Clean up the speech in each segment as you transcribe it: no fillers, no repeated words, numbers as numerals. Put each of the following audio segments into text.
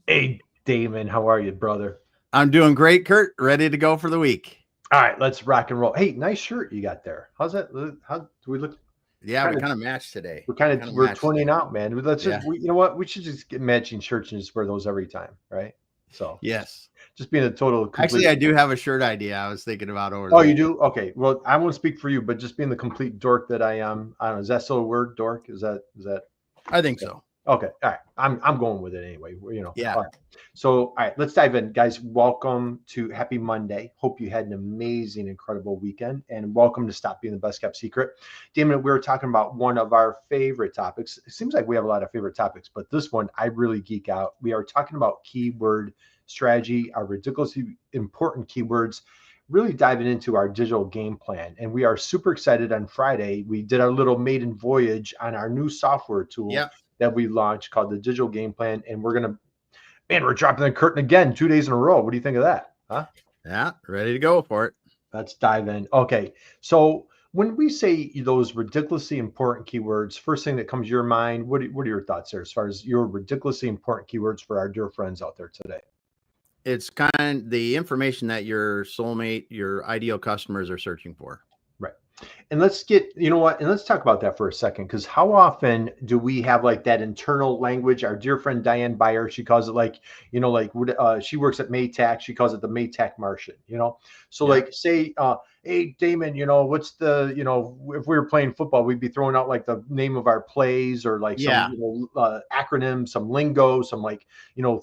Hey, Damon, how are you, brother? I'm doing great, Kurt. Ready to go for the week. All right, let's rock and roll. Hey, nice shirt you got there. How's that? How do we look? Yeah, we Kind of, kind of matched today. we're kind We of, kind of we're matched twinning today. out, man. Let's just, Yeah. you know what? We should just get matching shirts and just wear those every time, right? So, Yes. just being a total complete. Actually, I do have a shirt idea I was thinking about over the Oh, you weekend. do? Okay. Well, I won't speak for you, but just being the complete dork that I am. I don't know. Is that still a word, dork? Is that? I think Okay. so. Okay. All right. I'm going with it anyway. Yeah. All right. So, all right, let's dive in, guys. Welcome to Happy Monday. Hope you had an amazing, incredible weekend, and welcome to Stop Being the Best Kept Secret. Damon, we were talking about one of our favorite topics. It seems like we have a lot of favorite topics, but this one I really geek out. We are talking about keyword strategy, our ridiculously important keywords, really diving into our digital game plan. And we are super excited. On Friday, we did our little maiden voyage on our new software tool Yep. that we launched called the Digital Game Plan. And man, we're dropping the curtain again 2 days in a row. What do you think of that? Huh? Yeah. Ready to go for it. Let's dive in. Okay. So when we say those ridiculously important keywords, first thing that comes to your mind, what are your thoughts there as far as your ridiculously important keywords for our dear friends out there today? It's kind the information that your soulmate, your ideal customers are searching for. Right. And let's get, you know what, and let's talk about that for a second, because how often do we have like that internal language? Our dear friend Diane Beyer, she calls it like, she works at Maytac, she calls it the Maytac Martian, So Yep. like say, hey Damon, what's if we were playing football, we'd be throwing out like the name of our plays or like some, Yeah. acronym, some lingo, some like,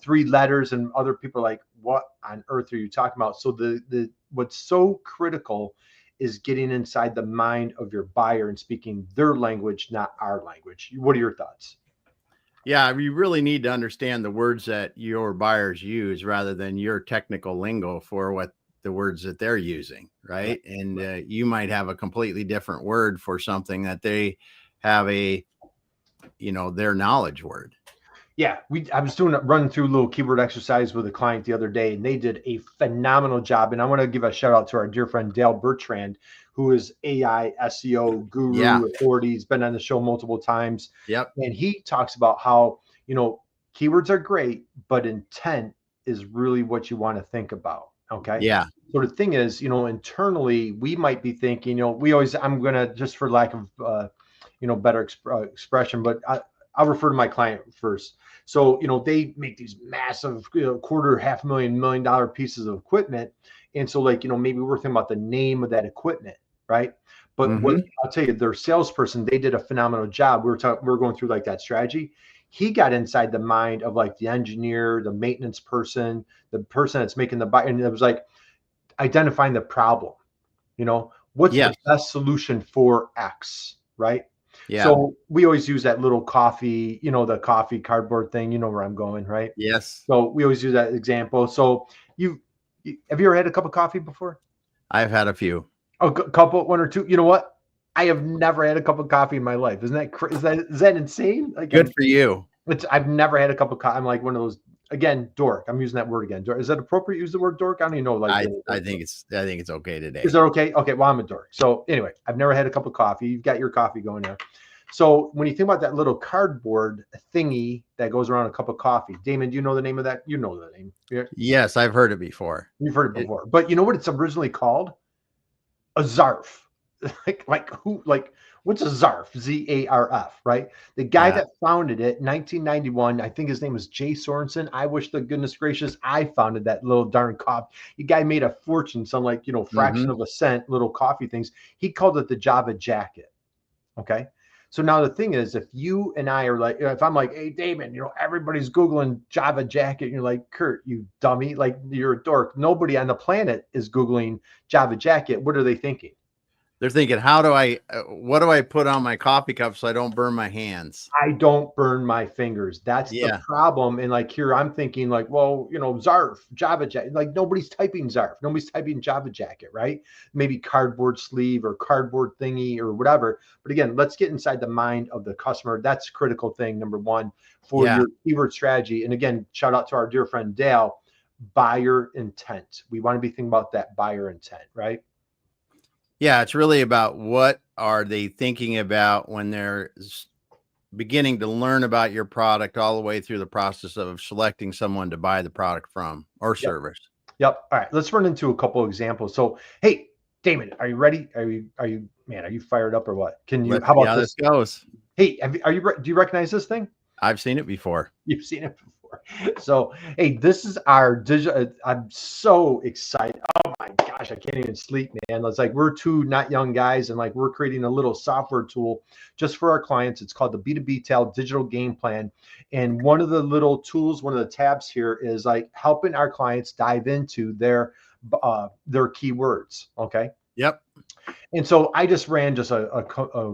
3 letters, and other people are like, what on earth are you talking about? So the what's so critical is getting inside the mind of your buyer and speaking their language, not our language. What are your thoughts? Yeah. You really need to understand the words that your buyers use rather than your technical lingo for what the words that they're using. Right. Right. And Right. you might have a completely different word for something that they have their knowledge word. Yeah, I was running through a little keyword exercise with a client the other day, and they did a phenomenal job. And I want to give a shout out to our dear friend Dale Bertrand, who is AI SEO Yeah. guru authority. He's been on the show multiple times, Yep. and he talks about how keywords are great, but intent is really what you want to think about. Okay. Yeah. So the thing is, internally, we might be thinking, I'm going to, just for lack of, better expression, but I'll refer to my client first. So, they make these massive, quarter, $500,000 pieces of equipment. And so, like, maybe we're thinking about the name of that equipment, right? But what Hmm. I'll tell you, their salesperson, they did a phenomenal job. We were going through like that strategy. He got inside the mind of like the engineer, the maintenance person, the person that's making the buy, and it was like identifying the problem. What's the Yes. best solution for X, right? Yeah. So we always use that little coffee, the coffee cardboard thing. You know where I'm going, right? Yes. So we always use that example. So have you ever had a cup of coffee before? I've had a few. A couple, one or two. You know what? I have never had a cup of coffee in my life. Isn't that is that insane? Like Good for you. I've never had a cup of coffee. I'm like one of those, again, dork. I'm using that word again. Is that appropriate? Use the word dork? I don't even know. Like, I think it's okay is today. that okay? Okay. Well, I'm a dork. So anyway, I've never had a cup of coffee. You've got your coffee going there. So when you think about that little cardboard thingy that goes around a cup of coffee, Damon, do you know the name of that? You know the name. Yeah, Yes, I've heard it before. you've heard it It, before. But you know what it's originally called? A zarf. like who? Like what's a zarf? ZARF. Right. The guy yeah. that founded it, 1991. I think his name was Jay Sorensen. I wish to goodness gracious I founded that little darn coffee. The guy made a fortune. Some like fraction Hmm. of a cent little coffee things. He called it the Java jacket. Okay. So now the thing is, if you and I are like, if I'm like, hey, Damon, everybody's Googling Java jacket, and you're like, Kurt, you dummy, like you're a dork. Nobody on the planet is Googling Java jacket. What are they thinking? They're thinking, what do I put on my coffee cup so I don't burn my hands? I don't burn my fingers. That's the Yeah. problem. And like here, I'm thinking like, well, Zarf, Java jacket. Like nobody's typing Zarf. Nobody's typing Java jacket, right? Maybe cardboard sleeve or cardboard thingy or whatever. But again, let's get inside the mind of the customer. That's critical thing, number one, for Yeah. your keyword strategy. And again, shout out to our dear friend Dale, buyer intent. We want to be thinking about that buyer intent, right? Yeah. It's really about what are they thinking about when they're beginning to learn about your product all the way through the process of selecting someone to buy the product from or Yep. service. Yep. All right. Let's run into a couple of examples. So, hey, Damon, are you ready? Man, are you fired up or what? Let's How see about how this this? goes. Hey, do you recognize this thing? I've seen it before. You've seen it before. So, hey, this is our digital. I'm so excited. Oh my gosh, I can't even sleep, man. It's like we're two not young guys, and like we're creating a little software tool just for our clients. It's called the B2B Tail Digital Game Plan. And one of the little tools, one of the tabs here is like helping our clients dive into their keywords. Okay. Yep. And so I just ran just a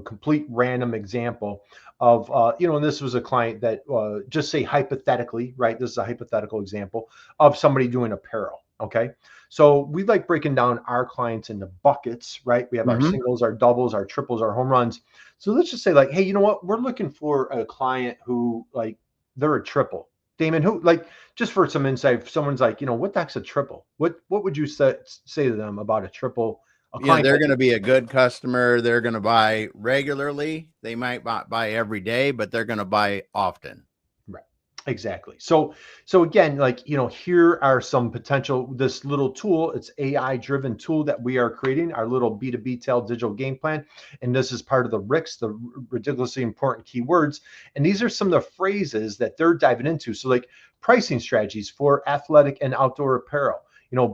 complete random example of, and this was a client that just say hypothetically, right? This is a hypothetical example of somebody doing apparel. Okay. So we like breaking down our clients into buckets, right? We have our Mm-hmm. singles, our doubles, our triples, our home runs. So let's just say like, hey, you know what? We're looking for a client who like, they're a triple. Damon, who like, just for some insight, if someone's like, what the heck's a triple? What would you say to them about a triple? A client They're that going to be a good customer. They're going to buy regularly. They might not buy every day, but they're going to buy often. Right. Exactly. So again, like, here are some potential, this little tool, it's AI driven tool that we are creating, our little B2B tail digital game plan. And this is part of the RIKs, the ridiculously important keywords. And these are some of the phrases that they're diving into. So like pricing strategies for athletic and outdoor apparel,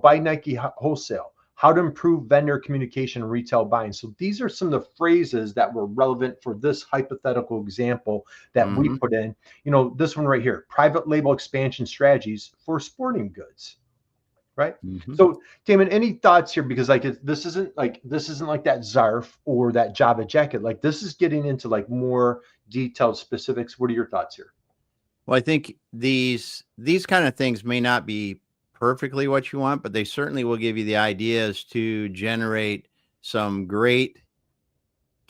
buy Nike wholesale, how to improve vendor communication and retail buying. So these are some of the phrases that were relevant for this hypothetical example that we Mm-hmm. put in. This one right here, private label expansion strategies for sporting goods, right? Mm-hmm. So Damon, any thoughts here? Because like this isn't like that Zarf or that Java jacket. Like this is getting into like more detailed specifics. What are your thoughts here? Well, I think these kind of things may not be perfectly what you want, but they certainly will give you the ideas to generate some great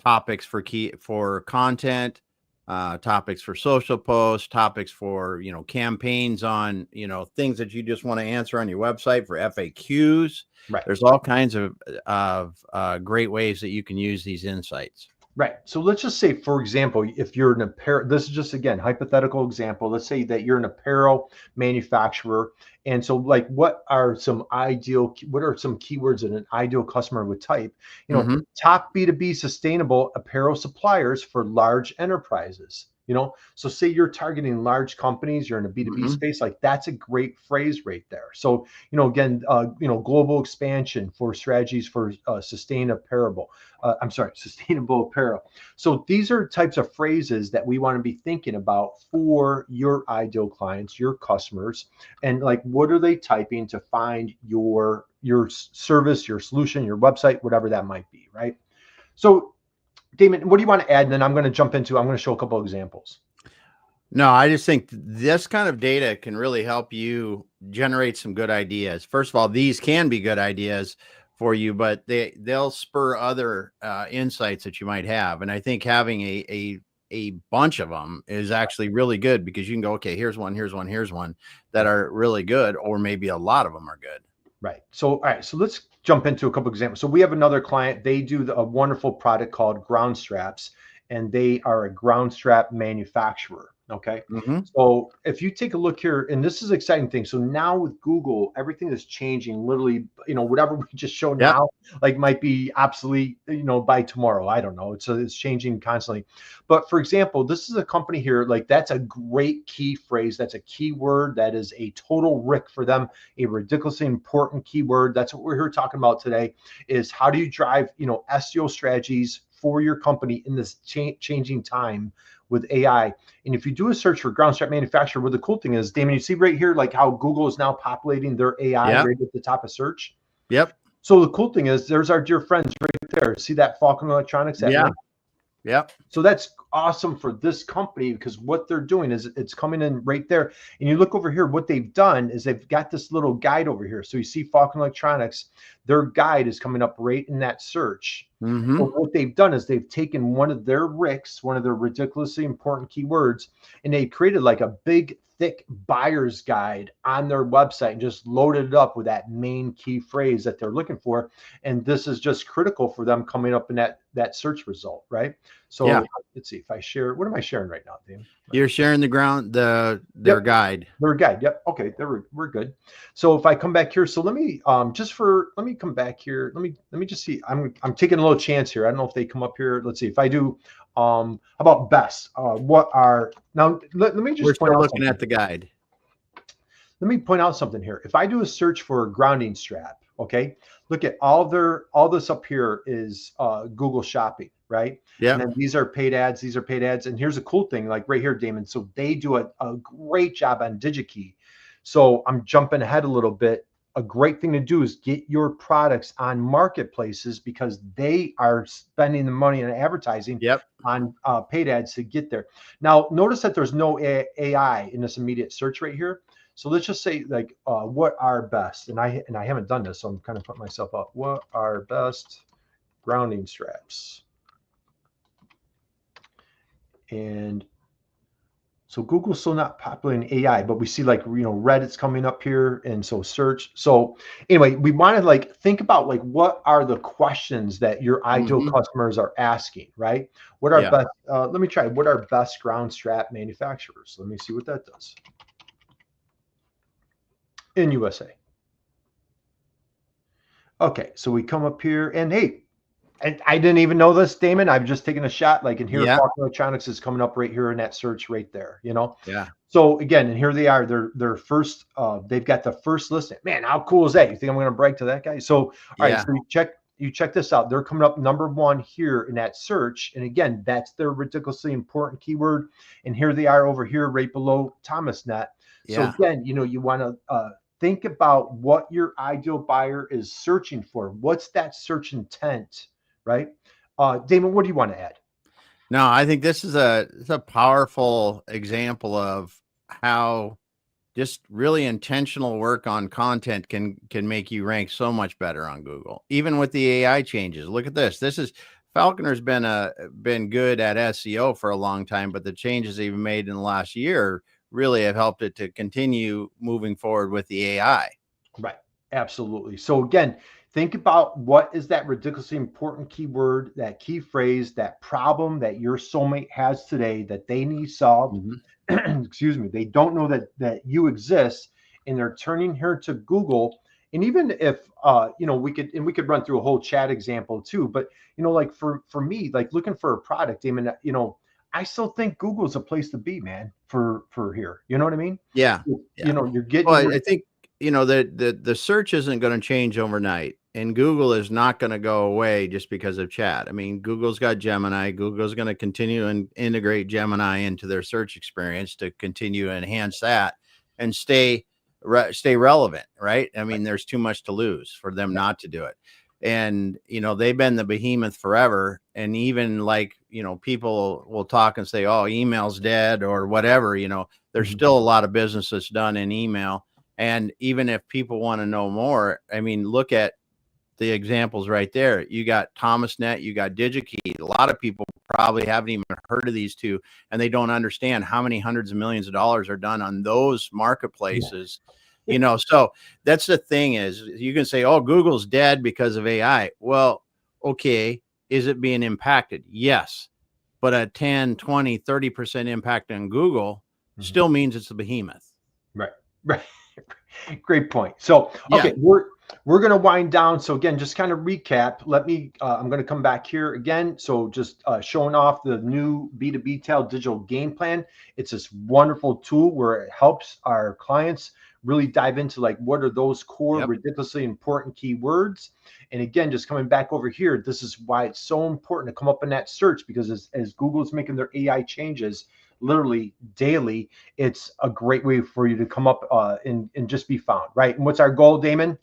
topics for content, topics for social posts, topics for campaigns on things that you just want to answer on your website for FAQs. Right. There's all kinds of great ways that you can use these insights. Right. So let's just say, for example, if you're an apparel, this is just again hypothetical example. Let's say that you're an apparel manufacturer, and so like, what are some keywords that an ideal customer would type? Mm-hmm. Top B2B sustainable apparel suppliers for large enterprises. So say you're targeting large companies, you're in a B2B Mm-hmm. space, like that's a great phrase right there. So again, global expansion for strategies for sustainable apparel. So these are types of phrases that we want to be thinking about for your ideal clients, your customers, and like, what are they typing to find your service, your solution, your website, whatever that might be, right? So Damon, what do you want to add? And then I'm going to show a couple of examples. No, I just think this kind of data can really help you generate some good ideas. First of all, these can be good ideas for you, but they'll spur other insights that you might have. And I think having a bunch of them is actually really good, because you can go, okay, here's one that are really good, or maybe a lot of them are good. Right. So, all right. So let's jump into a couple examples. So we have another client. They do a wonderful product called ground straps, and they are a ground strap manufacturer. Okay. Mm-hmm. So if you take a look here, and this is an exciting thing. So now with Google, everything is changing. Literally, whatever we just showed Yep. now, like might be obsolete, by tomorrow. I don't know. It's changing constantly. But for example, this is a company here. Like that's a great key phrase. That's a keyword. That is a total RIK for them, a ridiculously important keyword. That's what we're here talking about today, is how do you drive, SEO strategies for your company in this changing time with AI. And if you do a search for ground strap manufacturer, what the cool thing is, Damon, you see right here, like how Google is now populating their AI Yep. right at the top of search. Yep. So the cool thing is, there's our dear friends right there. See that Falcon Electronics, that Yeah. link? Yep. So that's awesome for this company, because what they're doing is it's coming in right there. And you look over here, what they've done is they've got this little guide over here. So you see Falcon Electronics, their guide is coming up right in that search. Mm-hmm. So what they've done is they've taken one of their RIKs, one of their ridiculously important keywords, and they created like a big, thick buyer's guide on their website and just loaded it up with that main key phrase that they're looking for. And this is just critical for them coming up in that search result, right? So let's see if I share. What am I sharing right now, Dan? You're sharing their guide. Their guide. Yep. Okay. We're good. So if I come back here, so let me come back here. Let me just see. I'm taking a little chance here. I don't know if they come up here. Let's see if I do. How about best? What are now? Let me just. We're point still out looking something. at the guide. Let me point out something here. If I do a search for a grounding strap, okay, look at all this up here is Google Shopping, right? Yeah. And then these are paid ads. These are paid ads. And here's a cool thing, like right here, Damon. So they do a great job on DigiKey. So I'm jumping ahead a little bit. A great thing to do is get your products on marketplaces because they are spending the money on advertising on paid ads to get there. Now, notice that there's no AI in this immediate search right here. So let's just say like what are best, and I haven't done this, so I'm kind of putting myself up. What are best grounding straps? And so Google's still not popular in AI, but we see like Reddit's coming up here, and so search. So anyway, we want to like think about like what are the questions that your ideal customers are asking, right? What are best? Let me try. What are best ground strap manufacturers? Let me see what that does. In USA. Okay, so we come up here and hey, I didn't even know this, Damon. I've just taken a shot. Like in here, Falcon Electronics is coming up right here in that search right there, Yeah. So again, and here they are. They're first, they've got the first listing. Man, how cool is that? You think I'm gonna brag to that guy? So all right, so you check this out. They're coming up number one here in that search. And again, that's their ridiculously important keyword. And here they are over here right below ThomasNet. So again, you want to think about what your ideal buyer is searching for. What's that search intent, right? Damon, what do you want to add? No, I think this is a powerful example of how just really intentional work on content can make you rank so much better on Google, even with the AI changes. Look at this. This is Falconer's been good at SEO for a long time, but the changes they've made in the last year really have helped it to continue moving forward with the AI. Right. Absolutely. So again, think about what is that ridiculously important keyword, that key phrase, that problem that your soulmate has today that they need solved. Excuse me. They don't know that you exist, and they're turning here to Google. And even if we could run through a whole chat example too, but like for me, like looking for a product, I mean, I still think Google's a place to be, man, for here. You know what I mean? Yeah. You're getting. Well, I think the search isn't going to change overnight, and Google is not going to go away just because of chat. I mean, Google's got Gemini. Google's going to continue and integrate Gemini into their search experience to continue to enhance that and stay relevant, right? I mean, there's too much to lose for them not to do it. And, they've been the behemoth forever. And even like, people will talk and say, oh, email's dead or whatever, there's still a lot of business that's done in email. And even if people want to know more, I mean, look at the examples right there. You got ThomasNet, you got DigiKey. A lot of people probably haven't even heard of these two, and they don't understand how many hundreds of millions of dollars are done on those marketplaces. So that's the thing is you can say, oh, Google's dead because of AI. Well, okay. Is it being impacted? Yes. But a 10, 20, 30% impact on Google still means it's a behemoth. Right. Great point. So, okay, we're going to wind down. So again, just kind of recap. I'm going to come back here again. So just showing off the new B2B Tail digital game plan. It's this wonderful tool where it helps our clients really dive into like, what are those core ridiculously important keywords? And again, just coming back over here, this is why it's so important to come up in that search, because as Google's making their AI changes, literally daily, it's a great way for you to come up and just be found, right? And what's our goal, Damon?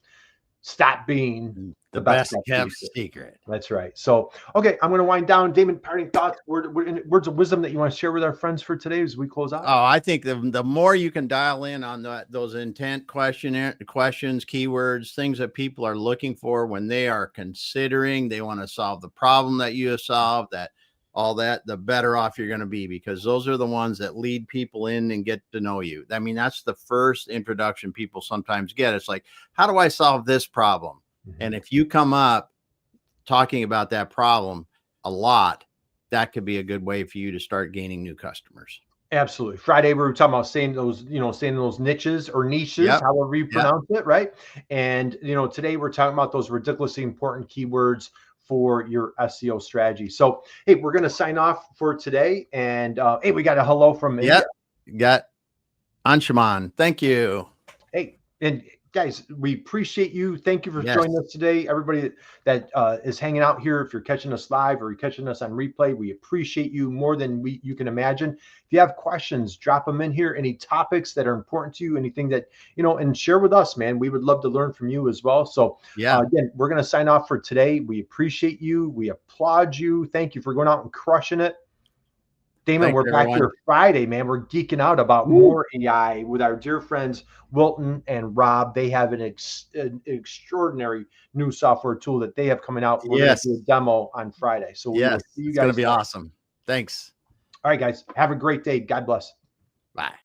Stop being the best kept secret. That's right. So, okay, I'm going to wind down. Damon, parting thoughts, words of wisdom that you want to share with our friends for today as we close out? Oh, I think the more you can dial in on those intent questions, keywords, things that people are looking for when they are considering, they want to solve the problem that you have solved, that all that, the better off you're going to be, because those are the ones that lead people in and get to know you. I mean, that's the first introduction people sometimes get. It's like, how do I solve this problem? And if you come up talking about that problem a lot, that could be a good way for you to start gaining new customers. Absolutely. Friday, we were talking about saying those, saying those niches or niches, Yep. however you Yep. pronounce it, right? And, today we're talking about those ridiculously important keywords for your SEO strategy. So, hey, we're going to sign off for today. And, hey, we got a hello from India. Got Anshuman. Thank you. Hey, and guys, we appreciate you. Thank you for joining us today. Everybody that is hanging out here, if you're catching us live or you're catching us on replay, we appreciate you more than you can imagine. If you have questions, drop them in here. Any topics that are important to you, anything that, and share with us, man. We would love to learn from you as well. So again, we're going to sign off for today. We appreciate you. We applaud you. Thank you for going out and crushing it. Damon, we're back here Friday, man. We're geeking out about more AI with our dear friends Wilton and Rob. They have an extraordinary new software tool that they have coming out. We're going to do a demo on Friday. So we will see you guys. It's going to be awesome. Thanks. All right, guys. Have a great day. God bless. Bye.